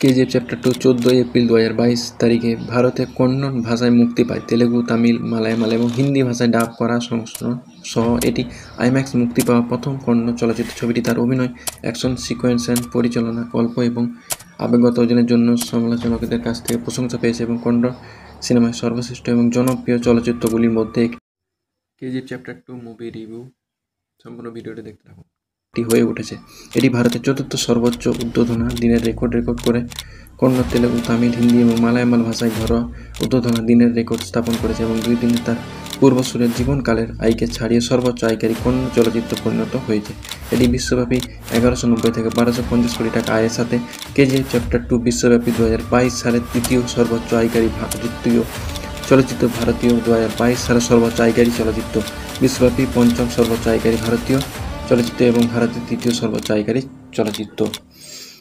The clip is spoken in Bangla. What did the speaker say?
কেজিএফ চ্যাপ্টার 2 14 এপ্রিল 2022 তারিখে ভারতে কন্নড় ভাষায় মুক্তি পায়। তেলেগু, তামিল, মালায়ালাম এবং হিন্দি ভাষায় ডাব করা সংস্করণ সহ এটি আইম্যাক্স মুক্তি পাওয়া প্রথম কন্নড় চলচ্চিত্র। ছবিটি তার অভিনয়, অ্যাকশন সিকোয়েন্স, পরিচালনা, গল্প এবং আবেগগত অর্জনের জন্য সমালোচকদের কাছ থেকে প্রশংসা পেয়েছে এবং কন্নড় সিনেমায় সর্বশ্রেষ্ঠ এবং জনপ্রিয় চলচ্চিত্রগুলির মধ্যে একটি। কেজিএফ চ্যাপ্টার 2 মুভি রিভিউ সম্পূর্ণ ভিডিওটি দেখতে থাকুন। এটি হয়ে উঠেছে। এটি ভারতের চতুর্থ সর্বোচ্চ উদ্বোধনা দিনের রেকর্ড করে কন্নড়, তেলেগু, তামিল, হিন্দি এবং মালায়ালাম ভাষায় ঘরোয়া উদ্বোধনা দিনের রেকর্ড স্থাপন করেছে এবং 2 দিনে তার পূর্বসূরের জীবনকালের আয়কে ছাড়িয়ে সর্বোচ্চ আয়কারী কন্নড় চলচ্চিত্র পরিণত হয়েছে। এটি বিশ্বব্যাপী 1190 থেকে 1250 কোটি টাকা আয়ের সাথে কেজিএফ চ্যাপ্টার 2 বিশ্বব্যাপী 2022 সালের তৃতীয় সর্বোচ্চ আয়কারী ভারতীয় চলচ্চিত্র, 2022 সালের সর্বোচ্চ আয়কারী চলচ্চিত্র, বিশ্বব্যাপী পঞ্চম সর্বোচ্চ আয়কারী ভারতীয় চলচ্চিত্র এবং ভারতের তৃতীয় সর্বোচ্চ আয়কারী চলচ্চিত্র।